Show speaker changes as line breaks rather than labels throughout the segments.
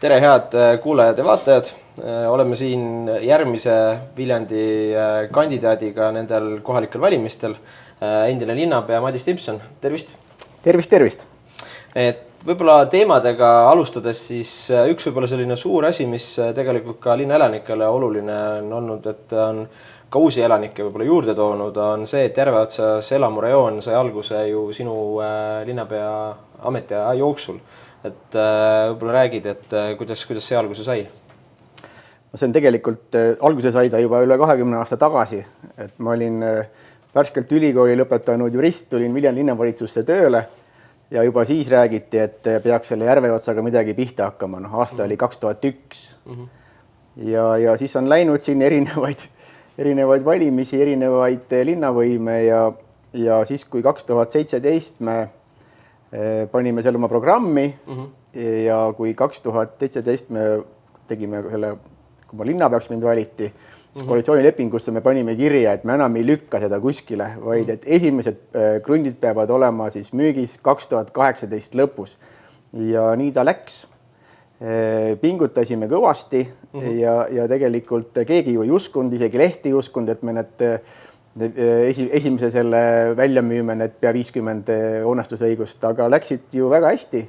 Tere, head kuulajad ja vaatajad. Oleme siin järgmise Viljandi kandidaadiga nendel kohalikel valimistel. Endine linnapea Madis Timpson. Tervist!
Tervist!
Et võib-olla teemadega alustades siis üks võib-olla selline suur asi, mis tegelikult ka linnaelanikele oluline on olnud, et on ka uusi elanikke võib-olla juurde toonud, on see, et Järveotsas elamurejoon sai alguse ju sinu linnapea ametiaja jooksul. Et võib-olla räägid, et kuidas see alguse sai?
See on tegelikult, alguse sai ta juba üle 20 aasta tagasi. Et ma olin värskelt ülikooli lõpetanud jurist, tulin Viljandi linnavalitsusse tööle ja juba siis räägiti, et peaks selle Järveotsaga midagi pihta hakkama. Aasta oli 2001. Ja siis on läinud siin erinevaid valimisi, erinevaid linnavõime ja siis kui 2017 me panime selle oma programmi ja kui 2017 me tegime selle, kui ma linnapeaks mind valiti, siis koalitsioonilepingusse me panime kirja, et me enam ei lükka seda kuskile, vaid et esimesed krundid peavad olema siis müügis 2018 lõpus. Ja nii ta läks. Pingutasime kõvasti ja tegelikult keegi ju ei uskunud, isegi lehti ei uskunud, et me esimese selle välja müüme need pea 50 hoonestusõigust, aga läksid ju väga hästi.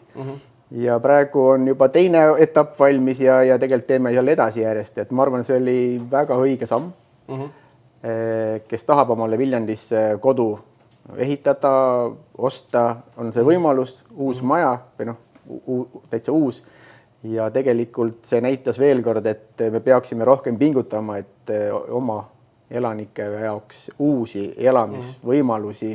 Ja praegu on juba teine etapp valmis ja tegelikult teeme seal edasi järjest, et ma arvan, see oli väga õige samm. Kes tahab omale Viljandis kodu ehitada, osta, on see võimalus, uus maja või täitsa uus. Ja tegelikult see näitas veel kord, et me peaksime rohkem pingutama, et oma elanike jaoks uusi elamisvõimalusi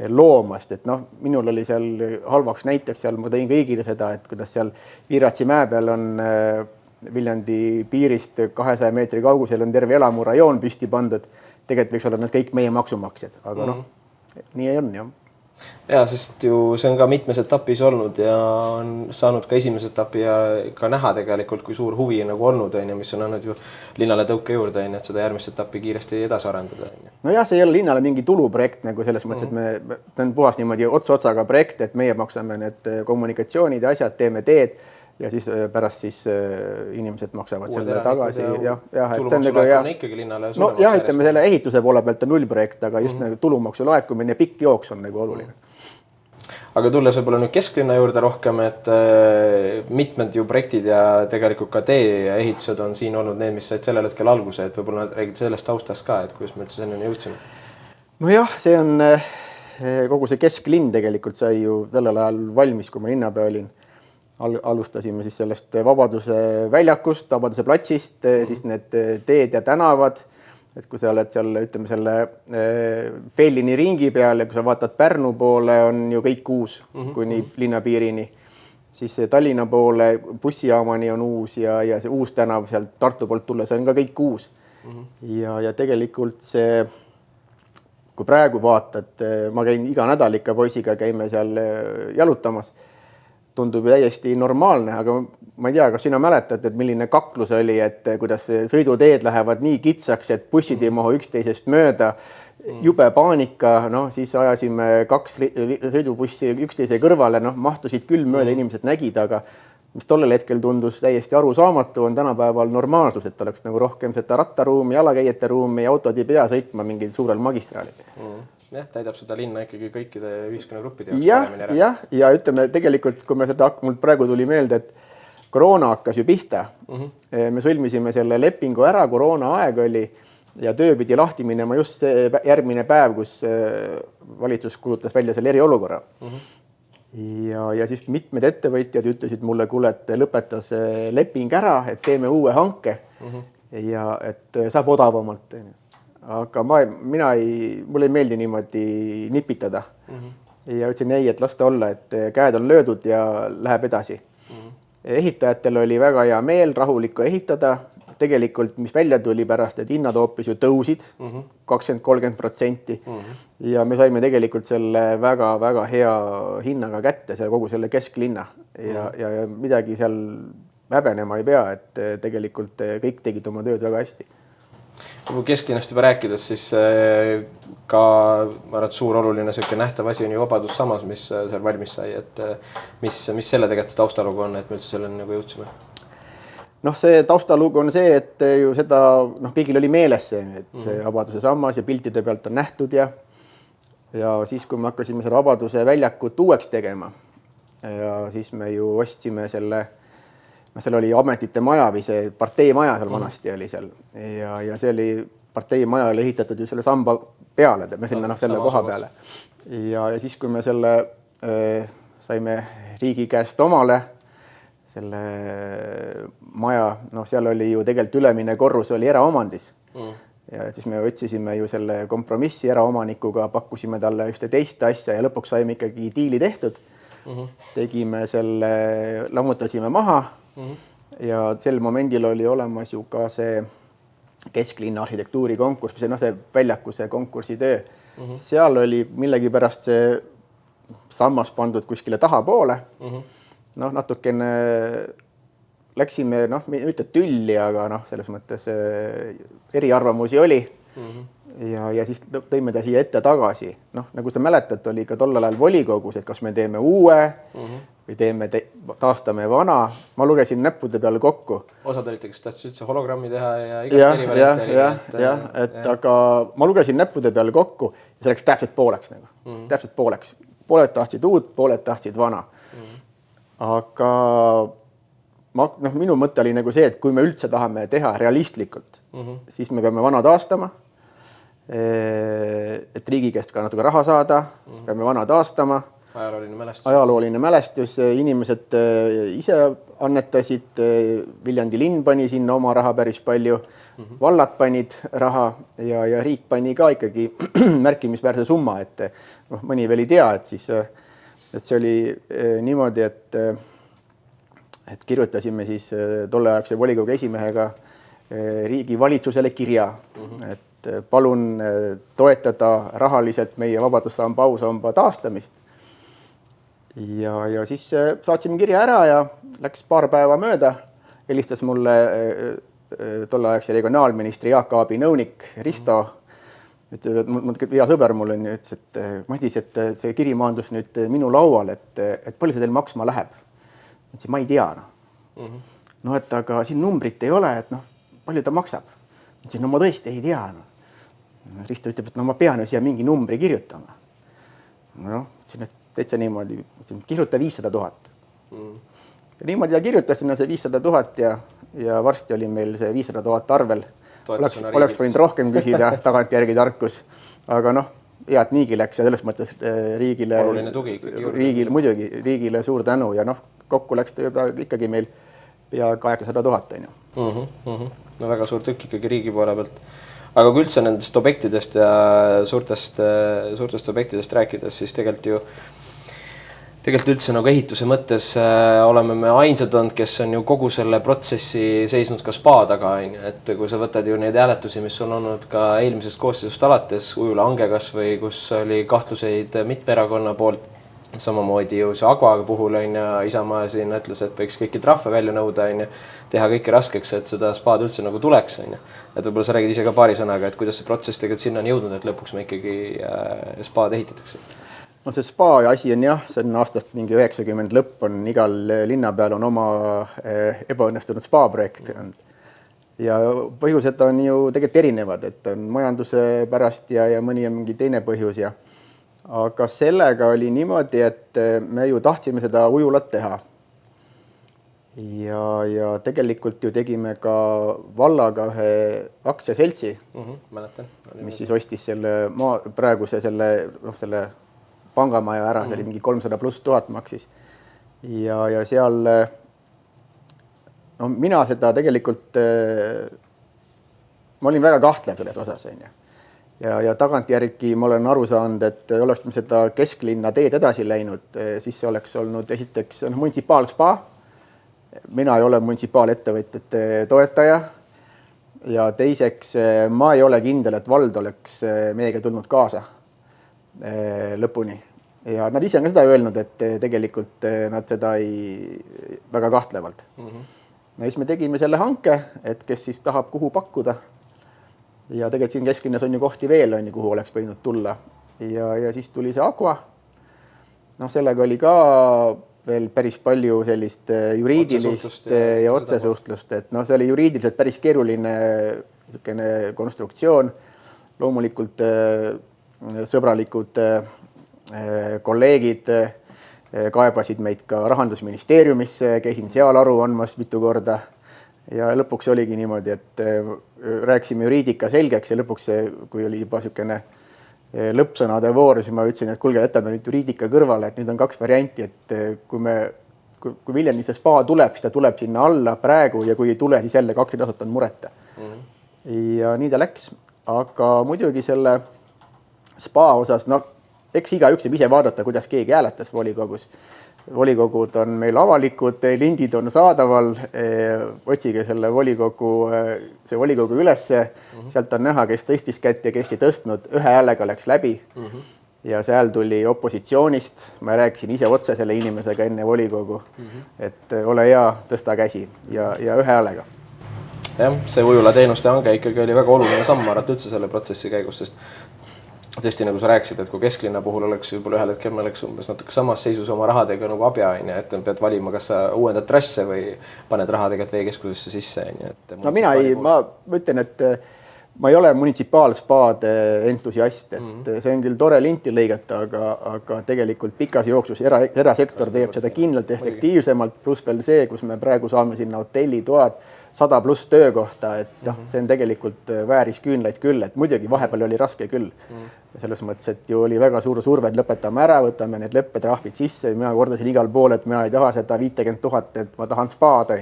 loomast. Et minul oli seal halvaks näiteks, seal ma tõin kõigile seda, et kuidas seal Viiratsi mäe peal on Viljandi piirist 200 meetri kaugusel on terve elamurajoon püsti pandud. Tegelikult võiks olla need kõik meie maksumaksjad, aga nii ei on, jah.
Ja, sest ju see on ka mitmes etapis olnud ja on saanud ka esimese etapi ja ka näha tegelikult, kui suur huvi on olnud, mis on andnud ju linnale tõuke juurde, et seda järgmist etappi kiiresti edasi arendada.
No jah, see ei ole linnale mingi tuluprojekt nagu selles mõttes, et ta on puhas niimoodi otsa-otsaga projekt, et meie maksame need kommunikatsioonid ja asjad, teeme teed ja siis pärast siis inimesed maksavad selle tagasi.
Tulumaksu laekumine ikkagi linnale suuremaks.
Jah, ütleme selle ehituse poole pealt on nullprojekt, aga just tulumaksu laekumine pikk jooks on nagu oluline.
Aga tulles võib-olla nüüd kesklinna juurde rohkem, et mitmed ju projektid ja tegelikult ka tee-ehitused on siin olnud need, mis said sellel hetkel alguse, et võib-olla räägid sellest taustast ka, et kuidas me üldse selleni jõudsime?
No jah, see on kogu see kesklinn tegelikult sai ju sellel ajal valmis, kui ma linnapea olin. Alustasime siis sellest Vabaduse väljakust, Vabaduse platsist, siis need teed ja tänavad, et kui sa oled seal, ütleme selle Fellini ringi peal ja kui sa vaatad Pärnu poole, on ju kõik uus kuni linnapiirini. Siis Tallinna poole bussijaamani on uus ja see uus tänav sealt Tartu poolt tulla, see on ka kõik uus. Ja tegelikult see, kui praegu vaatad, ma käin iga nädal ikka poisiga, käime seal jalutamas, tundub täiesti normaalne, aga ma ei tea, kas sina mäletad, et milline kaklus oli, et kuidas sõiduteed lähevad nii kitsaks, et bussid ei mahu üksteisest mööda, jube paanika, siis ajasime 2 sõidubussi üksteise kõrvale, mahtusid küll mööda, inimesed nägid, aga mis tollel hetkel tundus täiesti arusaamatu, on tänapäeval normaalsus, et oleks nagu rohkem seda rattaruumi, jalakäijate ruumi ja autod ei pea sõitma mingil suurel magistraalil.
Jah, täidab seda linna ikkagi kõikide ühiskonnagruppide
jaoks. Ja ütleme tegelikult, kui me seda mul praegu tuli meelde, et koroona hakkas ju pihta. Me sõlmisime selle lepingu ära, koroona aeg oli ja töö pidi lahti minema just järgmine päev, kus valitsus kuulutas välja selle eriolukorra. Ja siis mitmed ettevõtjad ütlesid mulle, kuule, et lõpeta see leping ära, et teeme uue hanke ja et saab odavamalt. Aga mulle ei meeldi niimoodi nipitada. Ja ütlesin ei, et las ta olla, et käed on löödud ja läheb edasi. Ehitajatel oli väga hea meel rahulikku ehitada. Tegelikult, mis välja tuli pärast, et hinnad hoopis ju tõusid 20-30% ja me saime tegelikult selle väga-väga hea hinnaga kätte, kogu selle kesklinna ja midagi seal häbenema ei pea, et tegelikult kõik tegid oma tööd väga hästi.
Kui kesklinnast juba rääkides, siis ka suur oluline nähtav asi on ju Vabadus samas, mis seal valmis sai, et mis selle tegelikult taustallugu on, et me üldse selleni nagu jõudsime?
noh, see taustalugu on see, et ju seda, noh, kõigil oli meeles see, et see Vabaduse sammas ja piltide pealt on nähtud ja siis, kui me hakkasime selle Vabaduse väljakut uueks tegema ja siis me ju ostsime selle, noh, seal oli ametite maja või see parteimaja seal vanasti oli seal ja see oli parteimajale ehitatud ju selle samba peale, me sinna, noh, selle koha peale. Ja siis, kui me selle saime riigi käest omale, selle maja, noh, seal oli ju tegelikult ülemine korrus oli eraomandis. Ja siis me otsisime ju selle kompromissi eraomanikuga, pakkusime talle ühte teist asja ja lõpuks saime ikkagi diili tehtud. Tegime selle, lammutasime maha ja sel momendil oli olemas ju ka see kesklinna arhitektuurikonkurss, see, noh, see väljakuse konkursitöö. Seal oli millegipärast see sammas pandud kuskile tahapoole. Noh, natukene läksime, noh, mitte tülli, aga noh, selles mõttes eriarvamusi oli ja siis tõime ta siia ette tagasi. Noh, nagu sa mäletad, oli ka tollel ajal volikogus, et kas me teeme uue või taastame vana. Ma lugesin näppude peale kokku.
Osad olite, kes tahtsid üldse hologrammi teha ja igast eri variante.
Aga ma lugesin näppude peale kokku ja see läks täpselt pooleks. Täpselt pooleks. Pooled tahtsid uut, pooled tahtsid vana. Aga noh, minu mõte oli nagu see, et kui me üldse tahame teha realistlikult, siis me peame vana taastama, et riigi käest ka natuke raha saada, siis peame vana taastama. Ajalooline mälestus, inimesed ise annetasid, Viljandi linn pani sinna oma raha päris palju, vallad panid raha ja riik pani ka ikkagi märkimisväärse summa, et noh, mõni veel ei tea, et siis et see oli niimoodi, et kirjutasime siis tolleaegse volikogu esimehega riigi valitsusele kirja, et palun toetada rahaliselt meie Vabadussamba ausamba taastamist. Ja siis saatsime kirja ära ja läks paar päeva mööda, helistas mulle tolleaegse regionaalministri Jaak Aabi nõunik Risto. Hea sõber mul on, ütles, et Madis, et see kiri maandus nüüd minu laual, et palju see teil maksma läheb. Ütlesin, ma ei tea. No, et aga siin numbrit ei ole, et noh, palju ta maksab. Ütlesin, no ma tõesti ei tea. Risto ütleb, et no ma pean ju siia mingi numbri kirjutama. No, ütlesin, et täitsa niimoodi, kirjuta 500 000. Ja niimoodi ja kirjutasin see 500 000 ja varsti oli meil see 500 000 arvel. Oleks võinud rohkem küsida tagantjärgi tarkus, aga noh, head niigi läks ja selles mõttes riigile, muidugi riigile suur tänu ja noh, kokku läks ta juba ikkagi meil pea 800 000.
No väga suur tükk ikkagi riigi poole pealt. Aga kui üldse nendest objektidest ja suurtest objektidest rääkides, siis tegelikult üldse nagu ehituse mõttes oleme me ainsad olnud, kes on ju kogu selle protsessi seisnud ka spa taga, et kui sa võtad ju neid hääletusi, mis on olnud ka eelmisest koosseisust alates, Ujula hange kas või kus oli kahtluseid mitme erakonna poolt, samamoodi ju see Agva puhul on ja Isamaa siin ütles, et võiks kõiki trahve välja nõuda, teha kõike raskeks, et seda spaad üldse nagu tuleks. Et võib-olla sa räägid ise ka paari sõnaga, et kuidas see protsess tegelikult sinna on jõudnud, et lõpuks me ikkagi spaad ehitatakse.
No see spa asi on jah, see on aastast mingi 90 lõpp on igal linna peal on oma ebaõnnestunud spa projekt. Ja põhjused on ju tegelikult erinevad, et on majanduse pärast ja mõni on mingi teine põhjus. Aga sellega oli niimoodi, et me ju tahtsime seda ujulat teha. Ja tegelikult ju tegime ka vallaga ühe aktsiaseltsi, mis siis ostis selle praeguse selle pangamaja ära, see oli mingi 300+ 000 maksis. Ja seal, no mina seda tegelikult, ma olin väga kahtlev selles osas. Ja tagantjärgi ma olen aru saanud, et oleks me seda kesklinna teed edasi läinud, siis see oleks olnud esiteks munitsipaalspa. Mina ei ole munitsipaalettöötajate toetaja ja teiseks ma ei ole kindel, et vald oleks meiega tulnud kaasa lõpuni. Ja nad ise on ka seda öelnud, et tegelikult nad seda ei väga kahtlevalt. Ja siis me tegime selle hanke, et kes siis tahab kuhu pakkuda. Ja tegelikult siin kesklinnas on ju kohti veel, kuhu oleks võinud tulla. Ja siis tuli see Agva. No sellega oli ka veel päris palju sellist juriidilist ja otsesuhtlust, et noh, see oli juriidiliselt päris keeruline niisugune konstruktsioon. Loomulikult sõbralikud kolleegid kaebasid meid ka Rahandusministeeriumisse, käisin seal aru andmas mitu korda ja lõpuks oligi niimoodi, et rääkisime juriidika selgeks ja lõpuks, kui oli juba niisugune lõppsõnade voor, siis ma ütlesin, et kuulge, jätame nüüd juriidika kõrvale, et nüüd on 2 varianti, et kui Viljandisse spa tuleb, siis ta tuleb sinna alla praegu ja kui ei tule, siis jälle 2 aastat on mureta. Ja nii ta läks, aga muidugi selle spa osas, eks igaüks saab ise vaadata, kuidas keegi hääletas volikogus. Volikogud on meil avalikud, lindid on saadaval, otsige selle volikogu ülesse, sealt on näha, kes tõstis kätt ja kes ei tõstnud, 1 häälega läks läbi ja see hääl tuli opositsioonist, ma rääkisin ise otse selle inimesega enne volikogu, et ole hea, tõsta käsi ja 1 häälega.
Jah, see Ujula teenuste hange ikkagi oli väga oluline samm arvata üldse selle protsessi käigus, sest tõesti, nagu sa rääkisid, et kui kesklinna puhul oleks võib-olla ühel hetkel me oleks umbes natuke samas seisus oma rahadega nagu abjaine, et pead valima, kas sa uuendad trasse või paned raha tegelikult veekeskusesse sisse.
No ma ütlen, et ma ei ole munitsipaalspaade entusiast, et see on küll tore linti lõigata, aga tegelikult pikas jooksus erasektor teeb seda kindlalt efektiivsemalt, pluss veel see, kus me praegu saame sinna hotellitoad, 100+ töökohta, et see on tegelikult vääris küünlaid küll, et muidugi vahepeal oli raske küll. Selles mõttes, et ju oli väga suur surve, et lõpetame ära, võtame need leppetrahvid sisse, mina kordasin igal pool, et mina ei taha seda 50 000, et ma tahan spaad.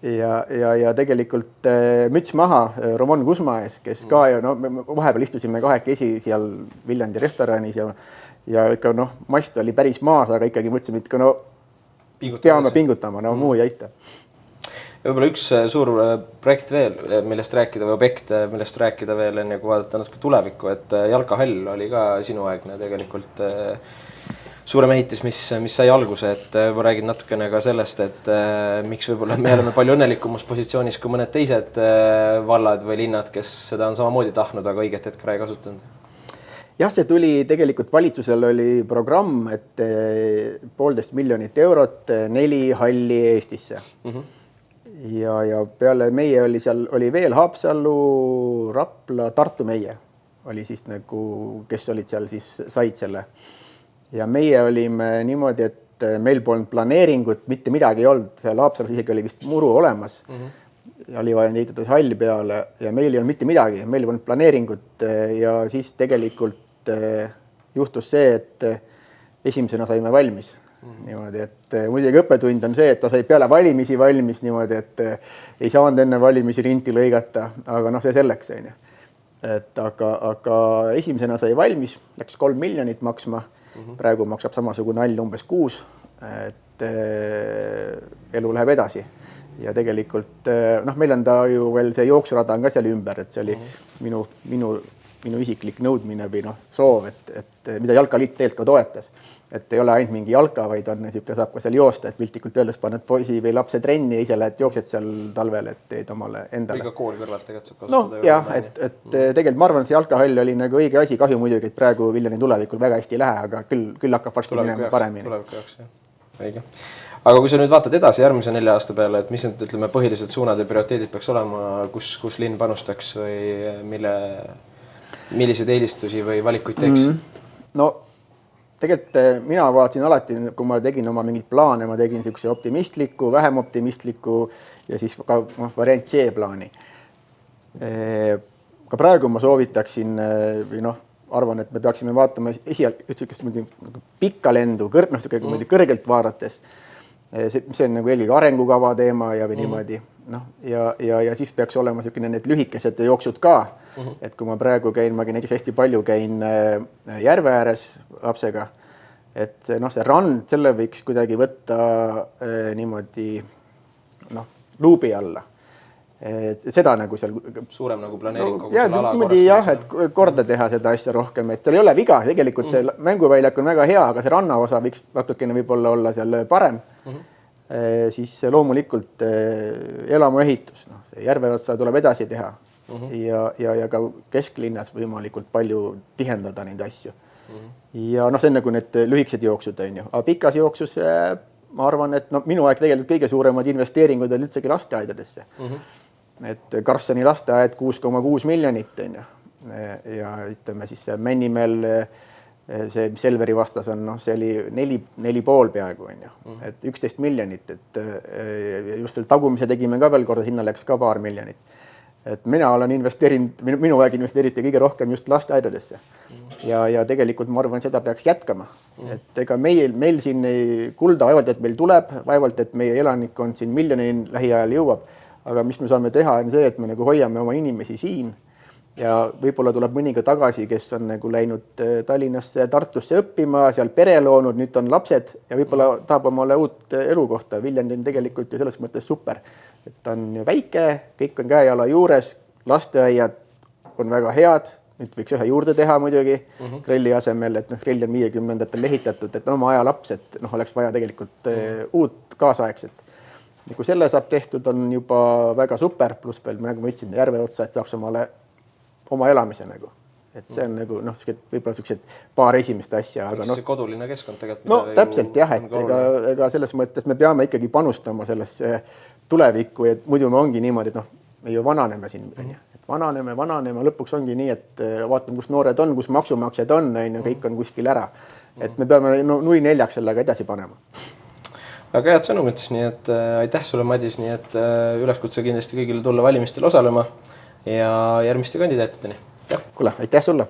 Ja tegelikult müts maha Ramon Kusma ees, kes ka ja vahepeal istusime 2 seal Viljandi restoranis ja ikka mast oli päris maas, aga ikkagi mõtlesime, et peame pingutama, muu ei aita.
Ja võib-olla üks suur projekt veel, millest rääkida või objekt, millest rääkida veel enne, kui vaadata natuke tulevikku, et jalkahall oli ka sinuaegne tegelikult suurem ehitis, mis sai alguse, et ma räägin natukene ka sellest, et miks võib-olla me oleme palju õnnelikumas positsioonis kui mõned teised vallad või linnad, kes seda on samamoodi tahtnud, aga õiget hetke ära ei kasutanud.
Jah, see tuli tegelikult valitsusel oli programm, et 1,5 miljonit eurot 4 halli Eestisse. Ja peale meie oli seal veel Haapsalu, Rapla, Tartu meie oli siis nagu, kes olid seal siis said selle. Ja meie olime niimoodi, et meil polnud planeeringut, mitte midagi ei olnud. Seal Haapsalus isegi oli vist muru olemas. Oli vaja ehitada halli peale ja meil ei olnud mitte midagi. Meil ei olnud planeeringut ja siis tegelikult juhtus see, et esimesena saime valmis. Niimoodi, et muidugi õppetund on see, et ta sai peale valimisi valmis niimoodi, et ei saanud enne valimisi rinti lõigata, aga see selleks. Et aga esimesena sai valmis, läks 3 miljonit maksma, praegu maksab samasugune hall umbes 6, et elu läheb edasi. Ja tegelikult, meil on ta ju veel see jooksurada on ka seal ümber, et see oli minu isiklik nõudmine või soov, et mida Jalkaliit tegelikult ka toetas. Et ei ole ainult mingi jalka, vaid on niisugune, saab ka seal joosta, et piltlikult öeldes paned poisi või lapse trenni ja ise lähed jooksed seal talvel, et teed omale endale.
Või ka kooli kõrvalt tegelikult saab kasutada.
Jah, et tegelikult ma arvan, et see jalkahall oli nagu õige asi, kahju muidugi, et praegu Viljani tulevikul väga hästi ei lähe, aga küll hakkab varsti minema paremini.
Tuleviku jaoks, jah. Õige. Aga kui sa nüüd vaatad edasi järgmise 4 aasta peale, et mis need põhilised suunad ja prioriteedid peaks olema, kus linn panustaks või milliseid eelistusi või valikuid teeks?
Tegelikult mina vaatasin alati, kui ma tegin oma mingid plaane, ma tegin niisuguse optimistliku, vähem optimistliku ja siis ka variant C plaani. Ka praegu ma soovitaksin või arvan, et me peaksime vaatama pikka lendu, kõrgelt vaadates. See on nagu eelkõige arengukava teema ja või niimoodi. Ja siis peaks olema need lühikesed jooksud ka. Et kui ma praegu ma näiteks hästi palju käin järve ääres lapsega, et see rand, selle võiks kuidagi võtta niimoodi luubi alla. Seda nagu seal
suurem nagu planeering kogu
selle ala korraks. Jah, et korda teha seda asja rohkem, et seal ei ole viga, tegelikult see mänguväljak on väga hea, aga see rannaosa võiks natukene võib-olla olla seal parem. Siis loomulikult elamuehitus, järve otsa tuleb edasi teha ja ka kesklinnas võimalikult palju tihendada neid asju. Ja see on nagu need lühikesed jooksud, aga pikas jooksus ma arvan, et no minu aeg tegelikult kõige suuremad investeeringud olid üldsegi lasteaedadesse. Et Karlssoni lasteaed 6,6 miljonit on ju. Ja ütleme siis Männimäel see Selveri vastas on, noh, see oli 4,5 peaaegu on ju, et 11 miljonit, et just veel tagumise tegime ka veel korda, sinna läks ka paar miljonit. Et mina olen investeerinud, minu aeg investeeriti kõige rohkem just lasteaedadesse ja tegelikult ma arvan, seda peaks jätkama. Et ega meil siin kulda vaevalt, et meil tuleb, vaevalt, et meie elanikkond siin miljonini lähiajal jõuab, aga mis me saame teha, on see, et me nagu hoiame oma inimesi siin ja võib-olla tuleb mõni ka tagasi, kes on nagu läinud Tallinnasse ja Tartusse õppima, seal pere loonud, nüüd on lapsed ja võib-olla tahab omale uut elukohta. Viljandi on tegelikult ju selles mõttes super, et ta on väike, kõik on käejala juures, lasteaiad on väga head, nüüd võiks ühe juurde teha muidugi Krelli asemel, et noh, Krelli on 50-ndatel ehitatud, et on oma aja laps, et noh, oleks vaja tegelikult uut kaasaegset. Kui selle saab tehtud, on juba väga super, pluss veel, nagu ma ütlesin, järve otsa, et saaks oma elamise nagu. Et see on nagu, noh, võib-olla sellised paar esimest asja, aga noh.
See koduline keskkond tegelikult.
No täpselt jah, et ega selles mõttes me peame ikkagi panustama sellesse tulevikku, et muidu me ongi niimoodi, et noh, me ju vananeme siin, et vananeme, lõpuks ongi nii, et vaatame, kus noored on, kus maksumaksjad on, kõik on kuskil ära. Et me peame nui neljaks sellega edasi panema.
Väga head sõnumid, nii et aitäh sulle, Madis, nii et üleskutse kindlasti kõigile tulla valimistel osalema ja järgmiste kandidaatideni.
Kuule, aitäh sulle!